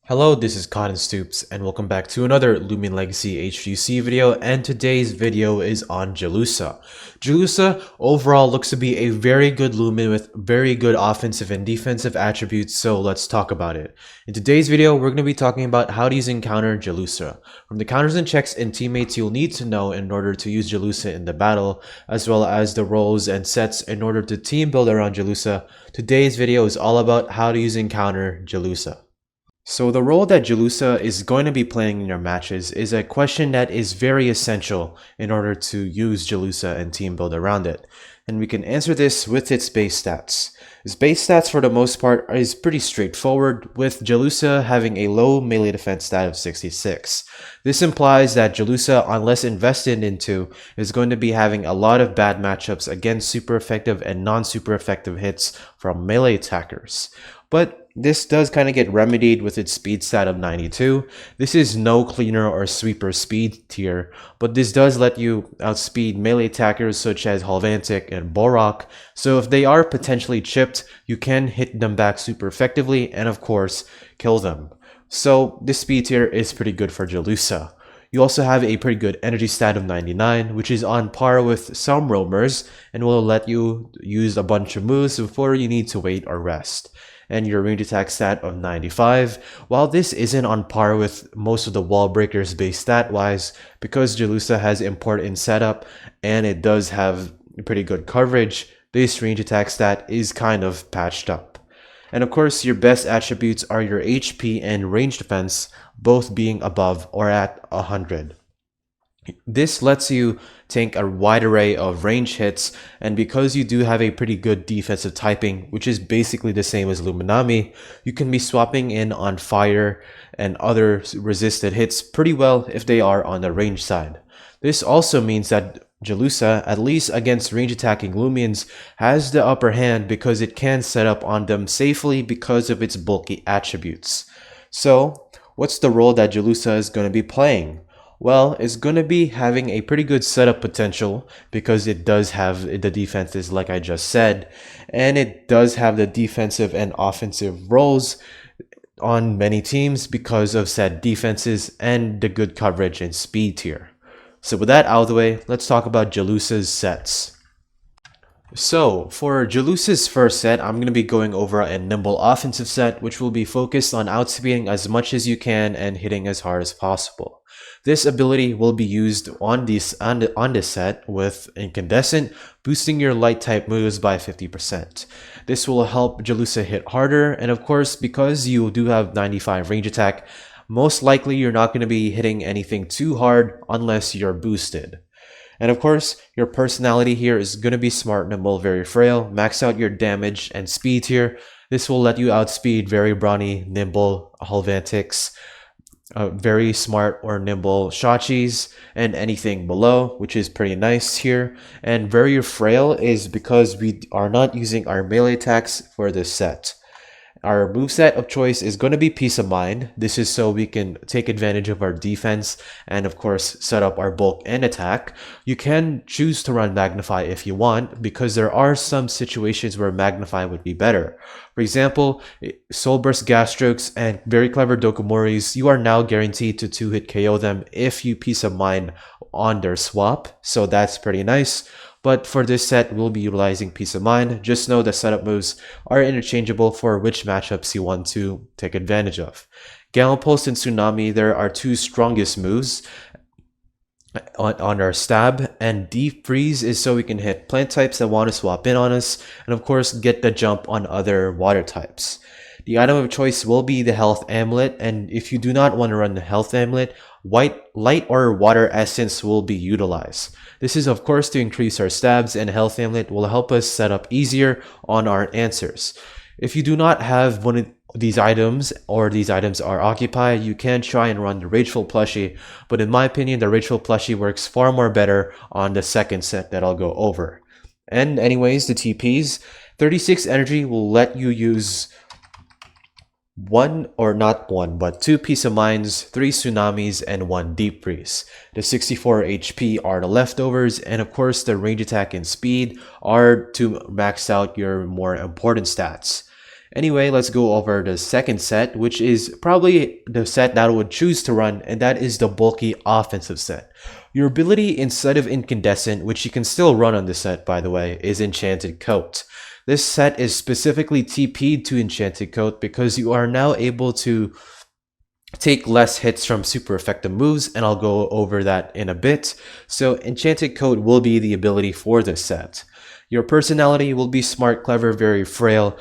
Hello, this is Cotton Stoops, and welcome back to another Lumion Legacy HTUC video, and today's video is on Jellusa. Jellusa overall looks to be a very good Lumion with very good offensive and defensive attributes, so let's talk about it. In today's video, we're going to be talking about how to use and counter Jellusa. From the counters and checks and teammates you'll need to know in order to use Jellusa in the battle, as well as the roles and sets in order to team build around Jellusa, today's video is all about how to use and counter Jellusa. So the role that Jellusa is going to be playing in your matches is a question that is very essential in order to use Jellusa and team build around it. And we can answer this with its base stats. Its base stats for the most part is pretty straightforward, with Jellusa having a low melee defense stat of 66. This implies that Jellusa, unless invested into, is going to be having a lot of bad matchups against super effective and non-super effective hits from melee attackers. But this does kind of get remedied with its speed stat of 92. This is no cleaner or sweeper speed tier, but this does let you outspeed melee attackers such as Halvantic and Borok, so if they are potentially chipped, you can hit them back super effectively and of course, kill them. So this speed tier is pretty good for Jellusa. You also have a pretty good energy stat of 99, which is on par with some roamers and will let you use a bunch of moves before you need to wait or rest. And your range attack stat of 95. While this isn't on par with most of the wall breakers base stat wise, because Jellusa has important setup and it does have pretty good coverage, this range attack stat is kind of patched up. And of course, your best attributes are your HP and range defense, both being above or at 100. This lets you tank a wide array of range hits, and because you do have a pretty good defensive typing, which is basically the same as Luminami, you can be swapping in on fire and other resisted hits pretty well if they are on the range side. This also means that Jellusa, at least against range attacking Lumions, has the upper hand because it can set up on them safely because of its bulky attributes. So, what's the role that Jellusa is going to be playing? Well, it's going to be having a pretty good setup potential because it does have the defenses like I just said, and it does have the defensive and offensive roles on many teams because of said defenses and the good coverage and speed tier. So with that out of the way, let's talk about Jellusa's sets. So, for Jellusa's first set, I'm going to be going over a nimble offensive set, which will be focused on outspeeding as much as you can and hitting as hard as possible. This ability will be used on this set with Incandescent, boosting your light type moves by 50%. This will help Jellusa hit harder, and of course, because you do have 95 range attack, most likely you're not going to be hitting anything too hard unless you're boosted. And of course, your personality here is going to be smart, nimble, very frail. Max out your damage and speed here. This will let you outspeed very brawny, nimble Halvantics, very smart or nimble Shachis, and anything below, which is pretty nice here. And very frail is because we are not using our melee attacks for this set. Our moveset of choice is going to be Peace of Mind. This is so we can take advantage of our defense and of course set up our bulk and attack. You can choose to run Magnify if you want because there are some situations where Magnify would be better. For example, Soul Burst Gasstrokes and very clever Dokumoris, you are now guaranteed to 2-hit KO them if you Peace of Mind on their swap, so that's pretty nice. But for this set, we'll be utilizing Peace of Mind. Just know the setup moves are interchangeable for which matchups you want to take advantage of. Gamma Pulse and Tsunami, there are two strongest moves on our stab, and Deep Freeze is so we can hit plant types that want to swap in on us, and of course get the jump on other water types. The item of choice will be the Health Amulet, and if you do not want to run the Health Amulet, light or water essence will be utilized. This is of course to increase our stabs, and Health Amulet will help us set up easier on our answers. If you do not have one of these items or these items are occupied, you can try and run the Rageful Plushie, but in my opinion the Rageful Plushie works far more better on the second set that I'll go over. And anyways, the TPs, 36 energy will let you use two Peace of Minds, 3 Tsunamis, and 1 Deep Freeze. The 64 HP are the leftovers, and of course the range attack and speed are to max out your more important stats. Anyway, let's go over the second set, which is probably the set that I would choose to run, and that is the bulky offensive set. Your ability instead of Incandescent, which you can still run on this set by the way, is Enchanted Coat. This set is specifically TP'd to Enchanted Coat because you are now able to take less hits from super effective moves, and I'll go over that in a bit. So Enchanted Coat will be the ability for this set. Your personality will be smart, clever, very frail.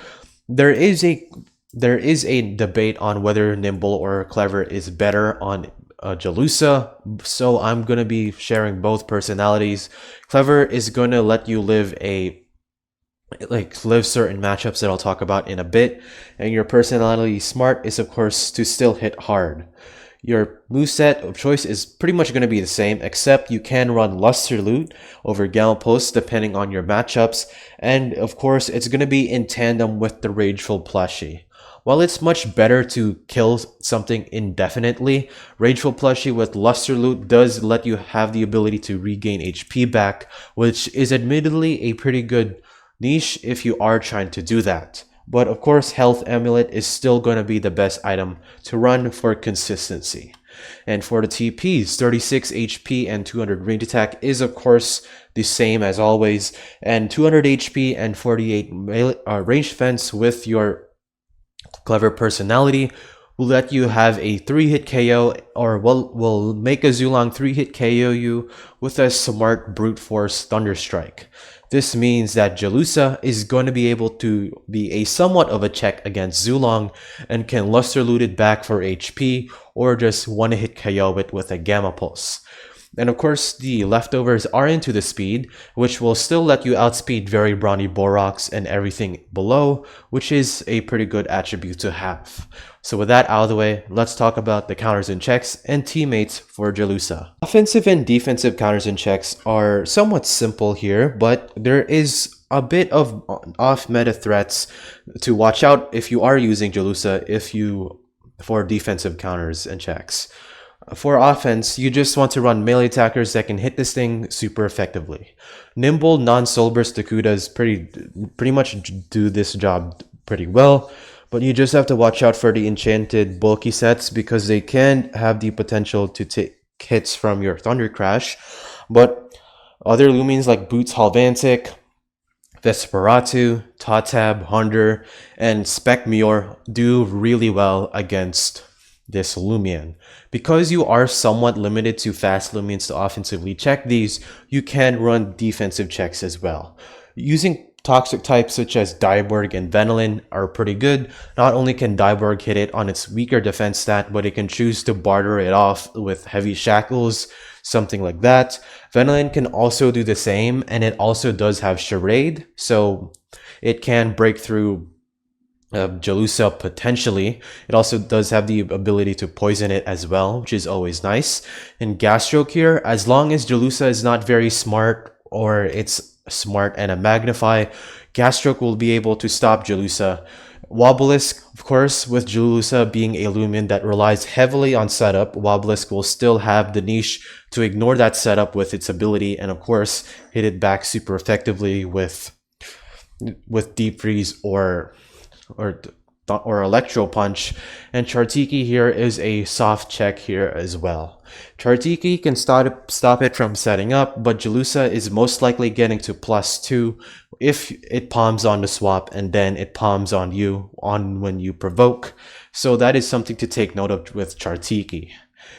There is a debate on whether nimble or clever is better on Jellusa, so I'm gonna be sharing both personalities. Clever is gonna let you live certain matchups that I'll talk about in a bit, and your personality smart is of course to still hit hard. Your moveset of choice is pretty much going to be the same, except you can run Luster Loot over Gamma Pulse depending on your matchups, and of course it's going to be in tandem with the Rageful Plushie. While it's much better to kill something indefinitely, Rageful Plushie with Luster Loot does let you have the ability to regain HP back, which is admittedly a pretty good niche if you are trying to do that. But of course, Health Amulet is still going to be the best item to run for consistency. And for the TPs, 36 HP and 200 range attack is of course the same as always, and 200 HP and 48 range defense with your clever personality will let you have a 3-hit KO, or will make a Zulong 3-hit KO you with a smart brute force Thunder Strike. This means that Jellusa is going to be able to be a somewhat of a check against Zulong and can Luster Loot it back for HP or just one-hit KO it with a Gamma Pulse. And of course, the leftovers are into the speed, which will still let you outspeed very brawny Boroks and everything below, which is a pretty good attribute to have. So with that out of the way, let's talk about the counters and checks and teammates for Jellusa. Offensive and defensive counters and checks are somewhat simple here, but there is a bit of off-meta threats to watch out if you are using Jellusa for defensive counters and checks. For offense, you just want to run melee attackers that can hit this thing super effectively. Nimble, non-soul burst Dakudas pretty much do this job pretty well, but you just have to watch out for the enchanted bulky sets because they can have the potential to take hits from your Thunder Crash. But other Lumines like Boots Halvantic, Vesperatu, Tatab, Hunter, and Spec Meteor do really well against this Lumion. Because you are somewhat limited to fast Lumions to offensively check these, you can run defensive checks as well. Using toxic types such as Diborg and Venilin are pretty good. Not only can Diborg hit it on its weaker defense stat, but it can choose to barter it off with Heavy Shackles, something like that. Venilin can also do the same, and it also does have Charade, so it can break through Jellusa potentially. It also does have the ability to poison it as well, which is always nice. And Gastrok here, as long as Jellusa is not very smart, or it's smart and a Magnify, Gastrok will be able to stop Jellusa. Wobelisk, of course, with Jellusa being a Lumion that relies heavily on setup, Wobelisk will still have the niche to ignore that setup with its ability, and of course hit it back super effectively with Deep Freeze or Electro Punch. And Chartiki here is a soft check here as well. Chartiki can stop it from setting up, but Jellusa is most likely getting to +2 if it palms on the swap, and then it palms on you when you provoke. So that is something to take note of with Chartiki.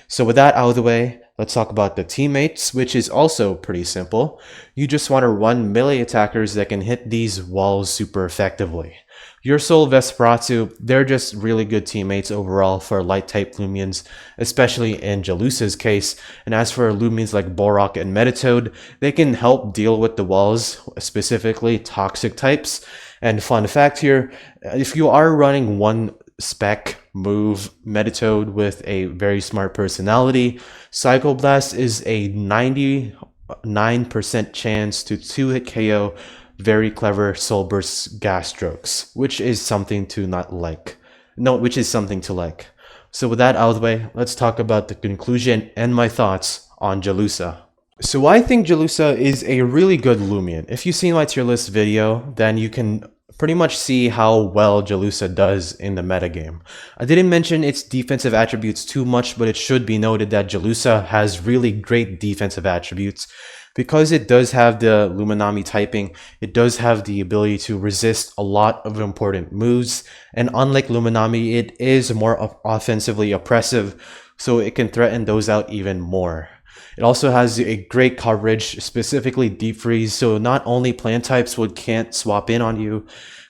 So with that out of the way, let's talk about the teammates, which is also pretty simple. You just want to run melee attackers that can hit these walls super effectively. Your Soul Vesperatu, they're just really good teammates overall for light type Lumions, especially in Jellusa's case. And as for Lumions like Borok and Metatoad, they can help deal with the walls, specifically toxic types. And fun fact here, if you are running one spec move Metatoad with a very smart personality, Psycho Blast is a 99% chance to 2-hit KO very clever Soul Burst Gastrokes, which is something to like. So with that out of the way, let's talk about the conclusion and my thoughts on Jellusa. So I think Jellusa is a really good Lumion. If you've seen my tier list video, then you can pretty much see how well Jellusa does in the metagame. I didn't mention its defensive attributes too much, but it should be noted that Jellusa has really great defensive attributes. Because it does have the Luminami typing, it does have the ability to resist a lot of important moves, and unlike Luminami, it is more offensively oppressive, so it can threaten those out even more. It also has a great coverage, specifically Deep Freeze, so not only plant types can't swap in on you,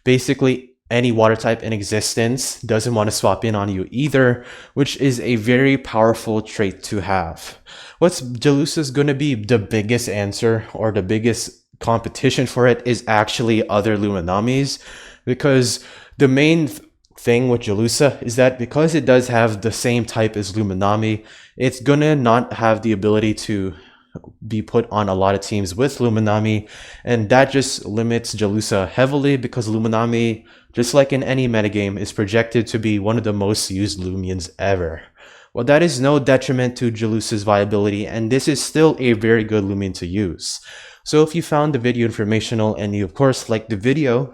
basically any water type in existence doesn't want to swap in on you either, which is a very powerful trait to have. What's Jellusa's going to be the biggest answer, or the biggest competition for it, is actually other Luminamis, because the main thing with Jellusa is that because it does have the same type as Luminami, it's gonna not have the ability to be put on a lot of teams with Luminami, and that just limits Jellusa heavily because Luminami, just like in any metagame, is projected to be one of the most used Lumions ever. Well, that is no detriment to Jellusa's viability, and this is still a very good Lumion to use. So if you found the video informational and you of course like the video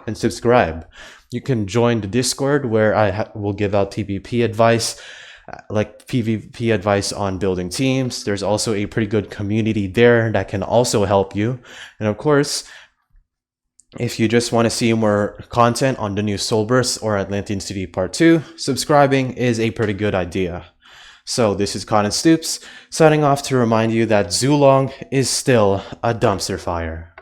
and subscribe. You can join the Discord where I will give out PvP advice, like PvP advice on building teams. There's also a pretty good community there that can also help you. And of course, if you just want to see more content on the new Soulburst or Atlantean City Part 2, subscribing is a pretty good idea. So this is Con and Stoops, signing off to remind you that Zulong is still a dumpster fire.